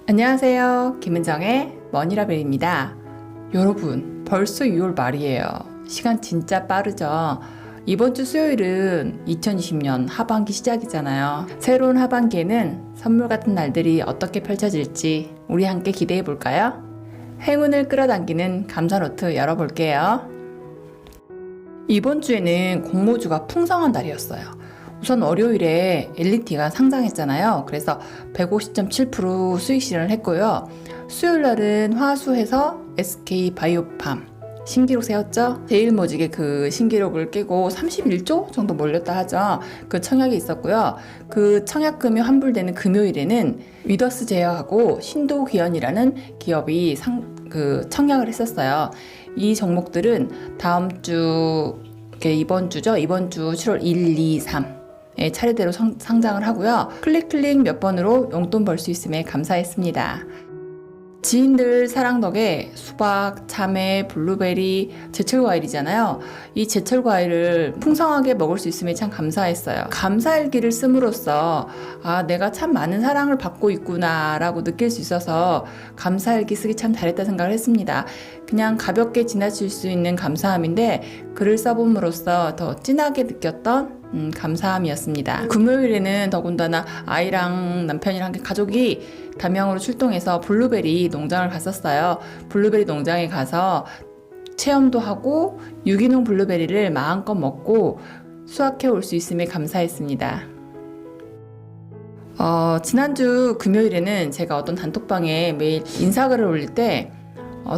안녕하세요. 김은정의 머니라벨입니다. 여러분, 벌써 6월 말이에요. 시간 진짜 빠르죠? 이번 주 수요일은 2020년 하반기 시작이잖아요. 새로운 하반기에는 선물 같은 날들이 어떻게 펼쳐질지 우리 함께 기대해 볼까요? 행운을 끌어당기는 감사노트 열어볼게요. 이번 주에는 공모주가 풍성한 날이었어요. 우선 월요일에 LT가 상장했잖아요. 그래서 150.7% 수익 실현을 했고요. 수요일 날은 화수해서 SK바이오팜 신기록 세웠죠. 제일모직의 그 신기록을 깨고 31조 정도 몰렸다 하죠. 그 청약이 있었고요. 그 청약금이 환불되는 금요일에는 위더스 제약하고 신도기현이라는 기업이 청약을 했었어요. 이 종목들은 다음 주 이번 주죠. 이번 주 7월 1, 2, 3 차례대로 상장을 하고요. 클릭 몇 번으로 용돈 벌 수 있음에 감사했습니다. 지인들 사랑 덕에 수박, 참외, 블루베리, 제철 과일이잖아요. 이 제철 과일을 풍성하게 먹을 수 있음에 참 감사했어요. 감사일기를 씀으로써 내가 참 많은 사랑을 받고 있구나 라고 느낄 수 있어서 감사일기 쓰기 참 잘했다 생각을 했습니다. 그냥 가볍게 지나칠 수 있는 감사함인데 글을 써봄으로써 더 진하게 느꼈던 감사함이었습니다. 금요일에는 더군다나 아이랑 남편이랑 가족이 담양으로 출동해서 블루베리 농장을 갔었어요. 블루베리 농장에 가서 체험도 하고 유기농 블루베리를 마음껏 먹고 수확해 올 수 있음에 감사했습니다. 지난주 금요일에는 제가 어떤 단톡방에 매일 인사글을 올릴 때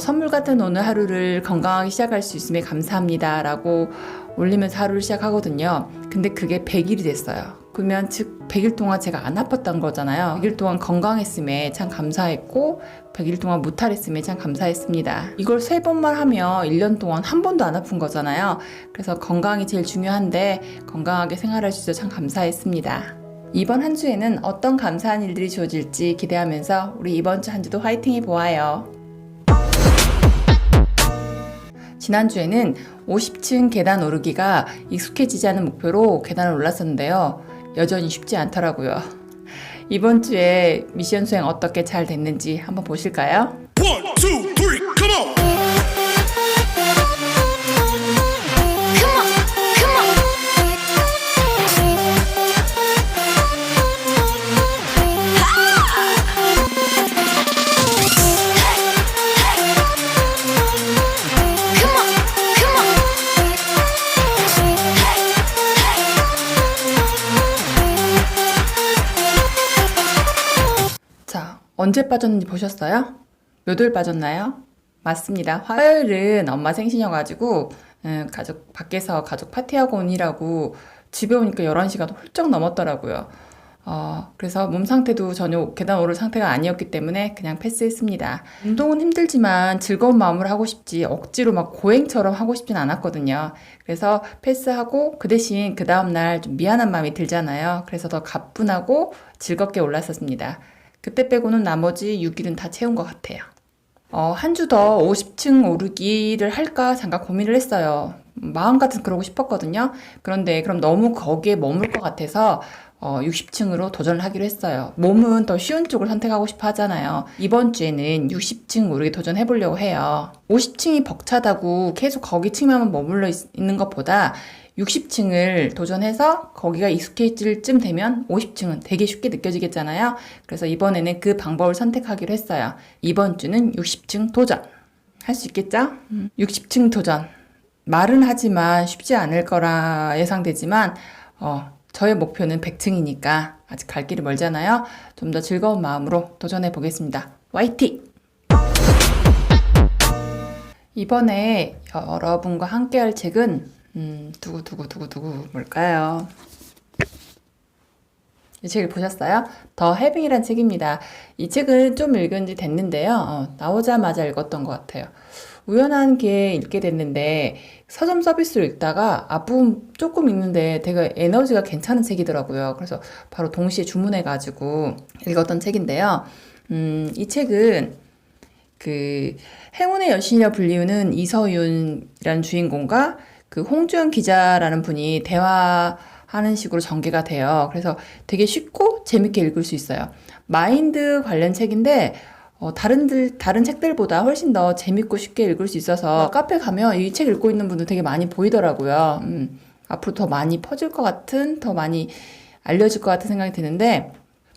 선물 같은 오늘 하루를 건강하게 시작할 수 있음에 감사합니다 라고 올리면서 하루를 시작하거든요. 근데 그게 100일이 됐어요. 그러면 즉 100일 동안 제가 안 아팠던 거잖아요. 100일 동안 건강했음에 참 감사했고 100일 동안 무탈했음에 참 감사했습니다. 이걸 3번만 하면 1년 동안 한 번도 안 아픈 거잖아요. 그래서 건강이 제일 중요한데 건강하게 생활할 수 있어서 참 감사했습니다. 이번 한 주에는 어떤 감사한 일들이 주어질지 기대하면서 우리 이번 주 한 주도 화이팅 해보아요. 지난주에는 50층 계단 오르기가 익숙해지지 않은 목표로 계단을 올랐었는데요. 여전히 쉽지 않더라고요. 이번 주에 미션 수행 어떻게 잘 됐는지 한번 보실까요? 1, 2, 3, come on! 자, 언제 빠졌는지 보셨어요? 몇 월 빠졌나요? 맞습니다. 화요일은 엄마 생신이어가지고 밖에서 가족 파티하고 오니라고 집에 오니까 11시가 훌쩍 넘었더라고요. 그래서 몸 상태도 전혀 계단 오를 상태가 아니었기 때문에 그냥 패스했습니다. 운동은 힘들지만 즐거운 마음으로 하고 싶지 억지로 막 고행처럼 하고 싶진 않았거든요. 그래서 패스하고 그 대신 그 다음날 좀 미안한 마음이 들잖아요. 그래서 더 가뿐하고 즐겁게 올랐었습니다. 그때 빼고는 나머지 6일은 다 채운 것 같아요. 한 주 더 50층 오르기를 할까 잠깐 고민을 했어요. 마음 같아서 그러고 싶었거든요. 그런데 그럼 너무 거기에 머물 것 같아서 60층으로 도전을 하기로 했어요. 몸은 더 쉬운 쪽을 선택하고 싶어 하잖아요. 이번 주에는 60층 오르기 도전해보려고 해요. 50층이 벅차다고 계속 거기 층만 머물러 있는 것보다 60층을 도전해서 거기가 익숙해질 쯤 되면 50층은 되게 쉽게 느껴지겠잖아요. 그래서 이번에는 그 방법을 선택하기로 했어요. 이번 주는 60층 도전. 할 수 있겠죠? 60층 도전. 말은 하지만 쉽지 않을 거라 예상되지만 저의 목표는 100층이니까 아직 갈 길이 멀잖아요. 좀 더 즐거운 마음으로 도전해 보겠습니다. 화이팅! 이번에 여러분과 함께 할 책은 두구두구 뭘까요? 이 책을 보셨어요? 더 해빙이란 책입니다. 이 책은 좀 읽은 지 됐는데요. 나오자마자 읽었던 것 같아요. 우연한 기회에 읽게 됐는데 서점 서비스로 읽다가 앞부분 조금 읽는데 되게 에너지가 괜찮은 책이더라고요. 그래서 바로 동시에 주문해가지고 읽었던 책인데요. 이 책은 그 행운의 여신이라 불리우는 이서윤이라는 주인공과 그 홍주연 기자라는 분이 대화하는 하는 식으로 전개가 돼요. 그래서 되게 쉽고 재밌게 읽을 수 있어요. 마인드 관련 책인데 다른 책들보다 훨씬 더 재밌고 쉽게 읽을 수 있어서 카페 가면 이 책 읽고 있는 분들 되게 많이 보이더라고요. 앞으로 더 많이 퍼질 것 같은, 더 많이 알려질 것 같은 생각이 드는데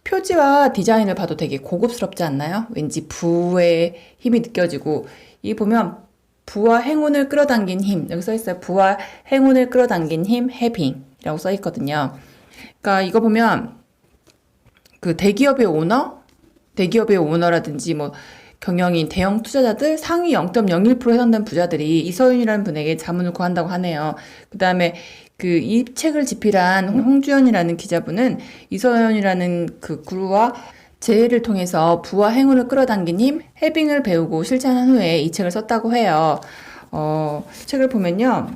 표지와 디자인을 봐도 되게 고급스럽지 않나요? 왠지 부의 힘이 느껴지고 이 보면 부와 행운을 끌어당긴 힘, 여기 써 있어요. 부와 행운을 끌어당긴 힘, 해빙이라고 써 있거든요. 그러니까 이거 보면 그 대기업의 오너라든지 뭐 경영인, 대형 투자자들 상위 0.01% 해당된 부자들이 이서윤이라는 분에게 자문을 구한다고 하네요. 그 다음에 이 책을 집필한 홍주연이라는 기자분은 이서윤이라는 그 구루와 재해를 통해서 부와 행운을 끌어당긴 힘, 해빙을 배우고 실천한 후에 이 책을 썼다고 해요. 책을 보면요.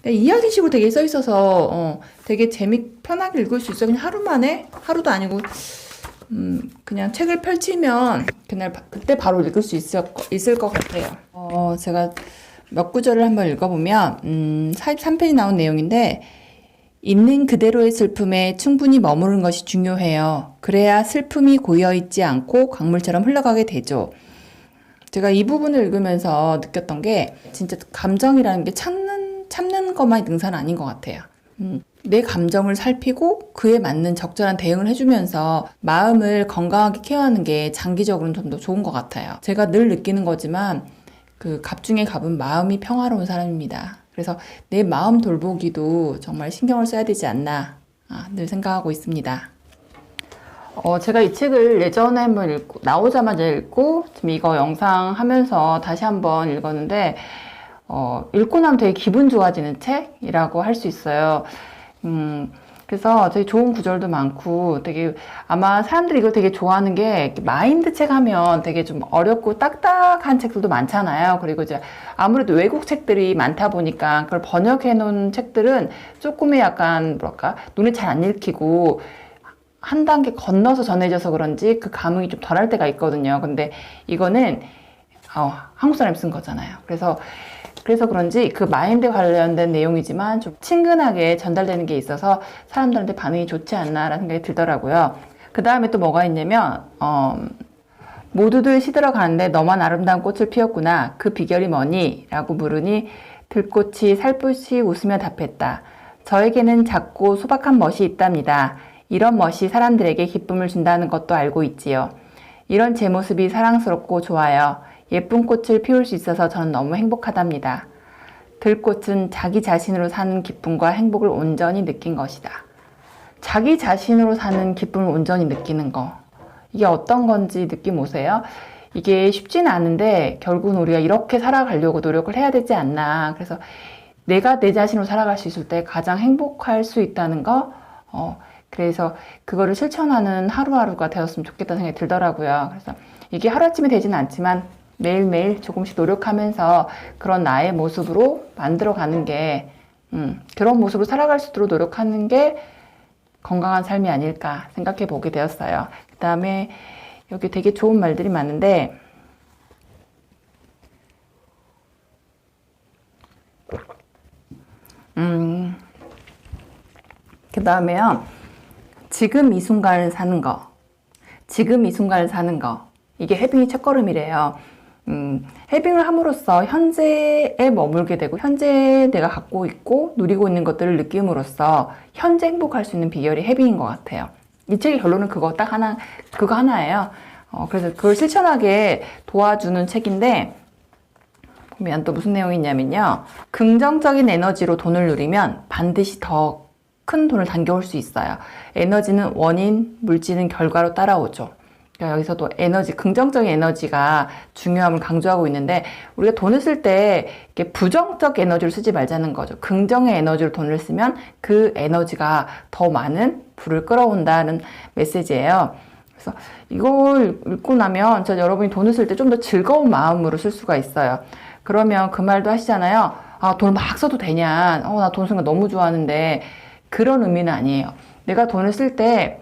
이야기식으로 되게 써 있어서 되게 편하게 읽을 수 있어요. 그냥 하루 만에, 하루도 아니고 그냥 책을 펼치면 그때 바로 읽을 수 있을 것 같아요. 제가 몇 구절을 한번 읽어보면 43페이지 나온 내용인데 있는 그대로의 슬픔에 충분히 머무르는 것이 중요해요. 그래야 슬픔이 고여있지 않고 강물처럼 흘러가게 되죠. 제가 이 부분을 읽으면서 느꼈던 게 진짜 감정이라는 게 참는 것만이 능사는 아닌 것 같아요. 내 감정을 살피고 그에 맞는 적절한 대응을 해주면서 마음을 건강하게 케어하는 게 장기적으로는 좀 더 좋은 것 같아요. 제가 늘 느끼는 거지만 갑 중에 갑은 마음이 평화로운 사람입니다. 그래서 내 마음 돌보기도 정말 신경을 써야 되지 않나 늘 생각하고 있습니다. 제가 이 책을 예전에 한번 나오자마자 읽고 지금 이거 영상 하면서 다시 한번 읽었는데 읽고 나면 되게 기분 좋아지는 책이라고 할 수 있어요. 그래서 되게 좋은 구절도 많고 되게 아마 사람들이 이걸 되게 좋아하는 게 마인드 책 하면 되게 좀 어렵고 딱딱한 책들도 많잖아요. 그리고 이제 아무래도 외국 책들이 많다 보니까 그걸 번역해 놓은 책들은 조금의 약간 눈에 잘 안 읽히고 한 단계 건너서 전해져서 그런지 그 감흥이 좀 덜할 때가 있거든요. 근데 이거는 한국 사람이 쓴 거잖아요. 그래서 그런지 그 마인드 관련된 내용이지만 좀 친근하게 전달되는 게 있어서 사람들한테 반응이 좋지 않나라는 생각이 들더라고요. 그 다음에 또 뭐가 있냐면 모두들 시들어 가는데 너만 아름다운 꽃을 피웠구나. 그 비결이 뭐니? 라고 물으니 들꽃이 살포시 웃으며 답했다. 저에게는 작고 소박한 멋이 있답니다. 이런 멋이 사람들에게 기쁨을 준다는 것도 알고 있지요. 이런 제 모습이 사랑스럽고 좋아요. 예쁜 꽃을 피울 수 있어서 저는 너무 행복하답니다. 들꽃은 자기 자신으로 사는 기쁨과 행복을 온전히 느낀 것이다. 자기 자신으로 사는 기쁨을 온전히 느끼는 거. 이게 어떤 건지 느낌 오세요? 이게 쉽지는 않은데 결국은 우리가 이렇게 살아가려고 노력을 해야 되지 않나. 그래서 내가 내 자신으로 살아갈 수 있을 때 가장 행복할 수 있다는 거. 그래서 그거를 실천하는 하루하루가 되었으면 좋겠다는 생각이 들더라고요. 그래서 이게 하루아침에 되지는 않지만 매일매일 조금씩 노력하면서 그런 나의 모습으로 만들어가는 게 그런 모습으로 살아갈 수 있도록 노력하는 게 건강한 삶이 아닐까 생각해 보게 되었어요. 그 다음에 여기 되게 좋은 말들이 많은데 그 다음에요. 지금 이 순간을 사는 거. 지금 이 순간을 사는 거. 이게 해빙의 첫걸음이래요. 해빙을 함으로써 현재에 머물게 되고 현재 내가 갖고 있고 누리고 있는 것들을 느낌으로써 현재 행복할 수 있는 비결이 해빙인 것 같아요. 이 책의 결론은 그거 하나예요. 그래서 그걸 실천하게 도와주는 책인데 보면 또 무슨 내용이 있냐면요. 긍정적인 에너지로 돈을 누리면 반드시 더 큰 돈을 당겨올 수 있어요. 에너지는 원인, 물질은 결과로 따라오죠. 여기서도 긍정적인 에너지가 중요함을 강조하고 있는데 우리가 돈을 쓸 때 이렇게 부정적 에너지를 쓰지 말자는 거죠. 긍정의 에너지로 돈을 쓰면 그 에너지가 더 많은 부를 끌어온다는 메시지예요. 그래서 이걸 읽고 나면 여러분이 돈을 쓸 때 좀 더 즐거운 마음으로 쓸 수가 있어요. 그러면 그 말도 하시잖아요. 돈을 막 써도 되냐? 나 돈 쓰는 거 너무 좋아하는데 그런 의미는 아니에요. 내가 돈을 쓸 때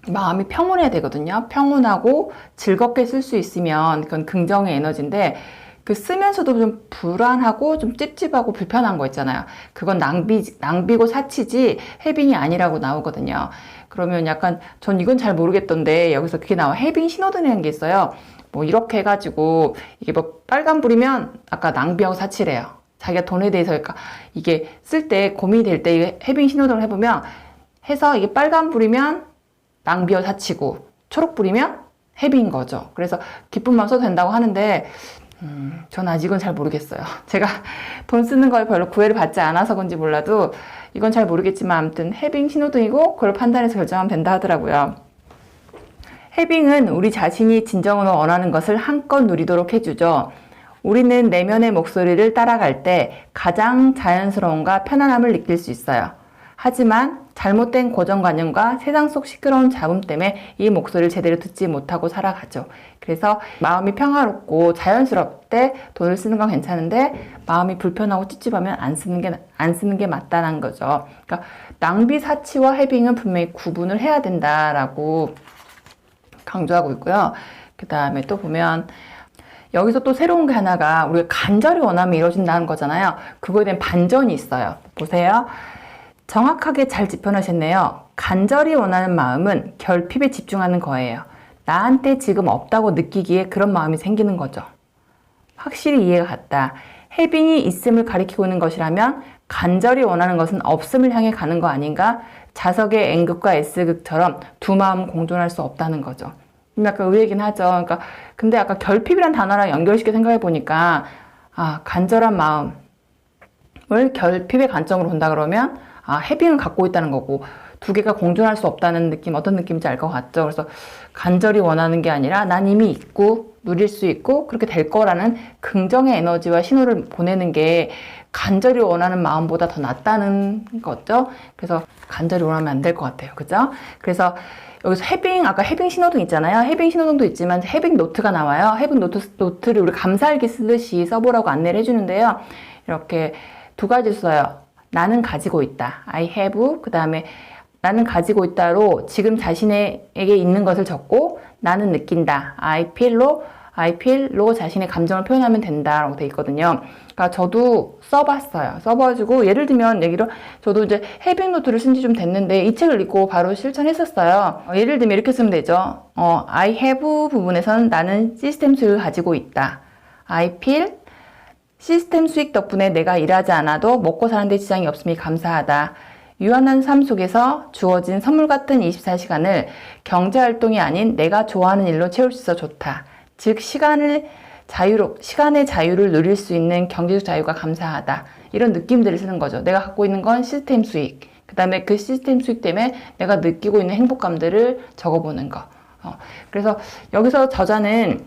마음이 평온해야 되거든요. 평온하고 즐겁게 쓸 수 있으면 그건 긍정의 에너지인데 그 쓰면서도 좀 불안하고 좀 찝찝하고 불편한 거 있잖아요. 그건 낭비고 사치지 해빙이 아니라고 나오거든요. 그러면 약간 전 이건 잘 모르겠던데 여기서 그게 나와. 해빙 신호등이라는 게 있어요. 뭐 이렇게 해가지고 이게 뭐 빨간불이면 아까 낭비하고 사치래요. 자기가 돈에 대해서 그러니까 이게 쓸 때 고민이 될 때 해빙 신호등을 해보면 해서 이게 빨간불이면 낭비하고 사치고 초록불이면 해빙인 거죠. 그래서 기쁜 마음 써도 된다고 하는데 전 아직은 잘 모르겠어요. 제가 돈 쓰는 거에 별로 구애를 받지 않아서 그런지 몰라도 이건 잘 모르겠지만 아무튼 해빙 신호등이고 그걸 판단해서 결정하면 된다 하더라고요. 해빙은 우리 자신이 진정으로 원하는 것을 한껏 누리도록 해주죠. 우리는 내면의 목소리를 따라갈 때 가장 자연스러움과 편안함을 느낄 수 있어요. 하지만 잘못된 고정관념과 세상 속 시끄러운 잡음 때문에 이 목소리를 제대로 듣지 못하고 살아가죠. 그래서 마음이 평화롭고 자연스럽게 돈을 쓰는 건 괜찮은데 마음이 불편하고 찝찝하면 안 쓰는 게 맞다는 거죠. 그러니까 낭비, 사치와 해빙은 분명히 구분을 해야 된다라고 강조하고 있고요. 그 다음에 또 보면 여기서 또 새로운 게 하나가 우리가 간절히 원하면 이루어진다는 거잖아요. 그거에 대한 반전이 있어요. 보세요. 정확하게 잘 짚어놓으셨네요. 간절히 원하는 마음은 결핍에 집중하는 거예요. 나한테 지금 없다고 느끼기에 그런 마음이 생기는 거죠. 확실히 이해가 갔다. 해빙이 있음을 가리키고 있는 것이라면 간절히 원하는 것은 없음을 향해 가는 거 아닌가? 자석의 N극과 S극처럼 두 마음은 공존할 수 없다는 거죠. 약간 의외긴 하죠. 그러니까 근데 아까 결핍이란 단어랑 연결시켜 생각해 보니까 간절한 마음을 결핍의 관점으로 본다 그러면 해빙을 갖고 있다는 거고 두 개가 공존할 수 없다는 느낌 어떤 느낌인지 알 것 같죠. 그래서 간절히 원하는 게 아니라 난 이미 있고 누릴 수 있고 그렇게 될 거라는 긍정의 에너지와 신호를 보내는 게 간절히 원하는 마음보다 더 낫다는 거죠. 그래서 간절히 원하면 안 될 것 같아요. 그죠? 그래서 여기서 아까 해빙 신호등 있잖아요. 해빙 신호등도 있지만 해빙 노트가 나와요. 해빙 노트를 우리 감사일기 쓰듯이 써보라고 안내를 해주는데요. 이렇게 두 가지 써요. 나는 가지고 있다. I have. 그 다음에 나는 가지고 있다로 지금 자신에게 있는 것을 적고 나는 느낀다. I feel로 자신의 감정을 표현하면 된다라고 돼 있거든요. 그러니까 저도 써봤어요. 써가지고 예를 들면 저도 이제 해빙 노트를 쓴 지 좀 됐는데 이 책을 읽고 바로 실천했었어요. 예를 들면 이렇게 쓰면 되죠. I have 부분에서는 나는 시스템 수익을 가지고 있다. I feel 시스템 수익 덕분에 내가 일하지 않아도 먹고 사는 데 지장이 없음이 감사하다. 유한한 삶 속에서 주어진 선물 같은 24시간을 경제활동이 아닌 내가 좋아하는 일로 채울 수 있어 좋다. 즉 시간의 자유를 누릴 수 있는 경제적 자유가 감사하다. 이런 느낌들을 쓰는 거죠. 내가 갖고 있는 건 시스템 수익. 그 다음에 그 시스템 수익 때문에 내가 느끼고 있는 행복감들을 적어보는 거. 그래서 여기서 저자는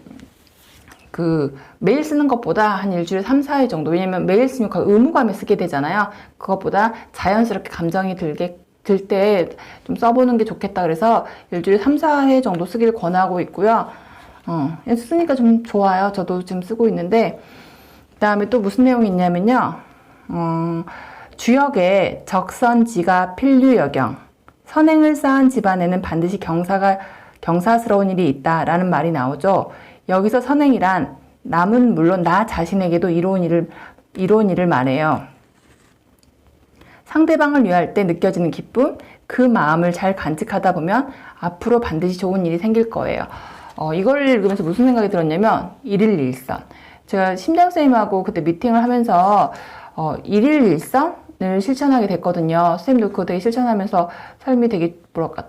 매일 쓰는 것보다 한 일주일에 3, 4회 정도. 왜냐면 매일 쓰면 거의 의무감에 쓰게 되잖아요. 그것보다 자연스럽게 감정이 들 때 좀 써보는 게 좋겠다. 그래서 일주일에 3, 4회 정도 쓰기를 권하고 있고요. 쓰니까 좀 좋아요. 저도 지금 쓰고 있는데. 그 다음에 또 무슨 내용이 있냐면요. 주역에 적선지가 필류여경. 선행을 쌓은 집안에는 반드시 경사스러운 일이 있다라는 말이 나오죠. 여기서 선행이란 남은 물론 나 자신에게도 이로운 일을 말해요. 상대방을 위할 때 느껴지는 기쁨, 그 마음을 잘 간직하다 보면 앞으로 반드시 좋은 일이 생길 거예요. 이걸 읽으면서 무슨 생각이 들었냐면 일일일선. 제가 심장쌤하고 그때 미팅을 하면서 일일일선을 실천하게 됐거든요. 선생님도 그거 되게 실천하면서 삶이 되게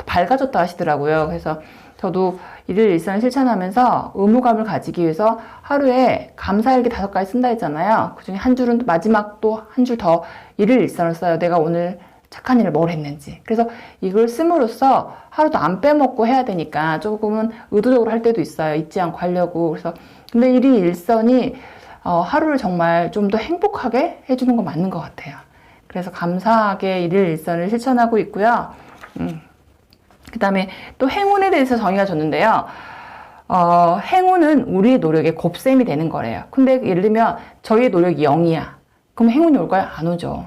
밝아졌다 하시더라고요. 그래서 저도 일일일선을 실천하면서 의무감을 가지기 위해서 하루에 감사일기 5가지 쓴다 했잖아요. 그중에 한 줄은 마지막 또 한 줄 더 일일일선을 써요. 내가 오늘 착한 일을 뭘 했는지. 그래서 이걸 씀으로써 하루도 안 빼먹고 해야 되니까 조금은 의도적으로 할 때도 있어요. 잊지 않고 하려고. 그래서 근데 일일일선이 하루를 정말 좀 더 행복하게 해주는 거 맞는 것 같아요. 그래서 감사하게 일일일선을 실천하고 있고요. 그 다음에 또 행운에 대해서 정의가 줬는데요. 행운은 우리의 노력의 곱셈이 되는 거래요. 근데 예를 들면 저희의 노력이 0이야. 그럼 행운이 올까요? 안 오죠.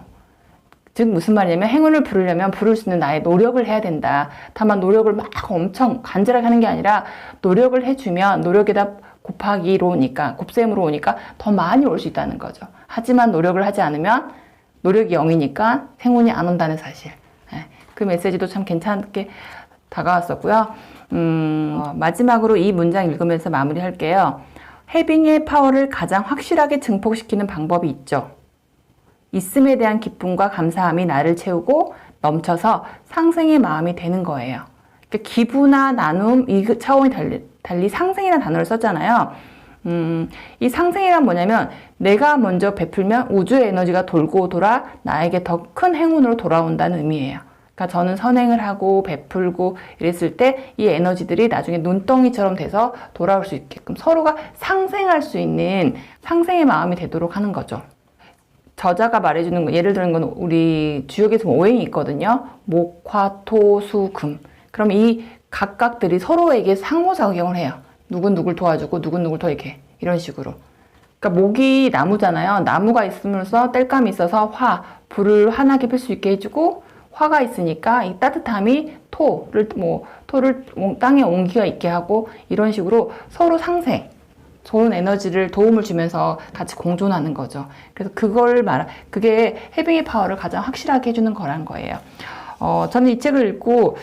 즉 무슨 말이냐면 행운을 부르려면 부를 수 있는 나의 노력을 해야 된다. 다만 노력을 막 엄청 간절하게 하는 게 아니라 노력을 해주면 노력에다 곱하기로 오니까 곱셈으로 오니까 더 많이 올 수 있다는 거죠. 하지만 노력을 하지 않으면 노력이 0이니까 행운이 안 온다는 사실. 그 메시지도 참 괜찮게 다가왔었고요. 마지막으로 이 문장 읽으면서 마무리할게요. 해빙의 파워를 가장 확실하게 증폭시키는 방법이 있죠. 있음에 대한 기쁨과 감사함이 나를 채우고 넘쳐서 상생의 마음이 되는 거예요. 그러니까 기부나 나눔 이 차원이 달리 상생이라는 단어를 썼잖아요. 이 상생이란 뭐냐면 내가 먼저 베풀면 우주의 에너지가 돌고 돌아 나에게 더 큰 행운으로 돌아온다는 의미예요. 그러니까 저는 선행을 하고 베풀고 이랬을 때 이 에너지들이 나중에 눈덩이처럼 돼서 돌아올 수 있게끔 서로가 상생할 수 있는 상생의 마음이 되도록 하는 거죠. 저자가 말해주는 거, 예를 들는 건 우리 주역에서 오행이 있거든요. 목, 화, 토, 수, 금. 그럼 이 각각들이 서로에게 상호작용을 해요. 누군 누굴 도와주고 누군 누굴 도와주게 이런 식으로. 그러니까 목이 나무잖아요. 나무가 있으면서 땔감이 있어서 화, 불을 환하게 필 수 있게 해주고 화가 있으니까 이 따뜻함이 토를 땅에 온기가 있게 하고 이런 식으로 서로 상생. 좋은 에너지를 도움을 주면서 같이 공존하는 거죠. 그래서 그게 해빙의 파워를 가장 확실하게 해주는 거란 거예요. 저는 이 책을 읽고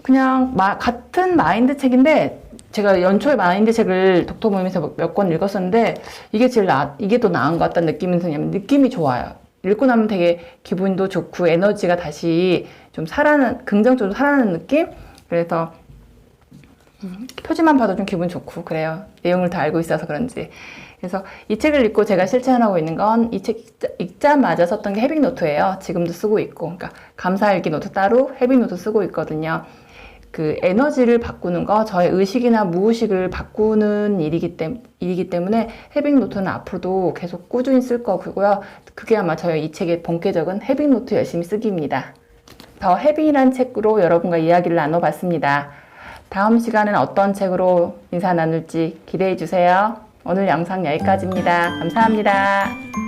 그냥 같은 마인드 책인데 제가 연초에 마인드 책을 독서 모임에서 몇 권 읽었었는데 이게 더 나은 것 같다는 느낌이 드냐면 느낌이 좋아요. 읽고 나면 되게 기분도 좋고 에너지가 다시 좀 긍정적으로 살아나는 느낌? 그래서 표지만 봐도 좀 기분 좋고 그래요. 내용을 다 알고 있어서 그런지. 그래서 이 책을 읽고 제가 실천하고 있는 건 이 책 읽자마자 썼던 게 해빙노트예요. 지금도 쓰고 있고. 그러니까 감사일기 노트 따로 해빙노트 쓰고 있거든요. 그 에너지를 바꾸는 거, 저의 의식이나 무의식을 바꾸는 일이기 때문에 해빙노트는 앞으로도 계속 꾸준히 쓸 거고요. 그게 아마 저의 이 책의 본격적인 해빙노트 열심히 쓰기입니다. 더 해빙이란 책으로 여러분과 이야기를 나눠봤습니다. 다음 시간은 어떤 책으로 인사 나눌지 기대해 주세요. 오늘 영상 여기까지입니다. 감사합니다.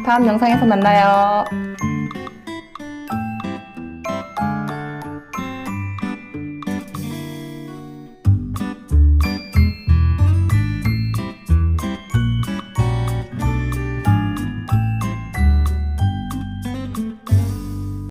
다음 영상에서 만나요.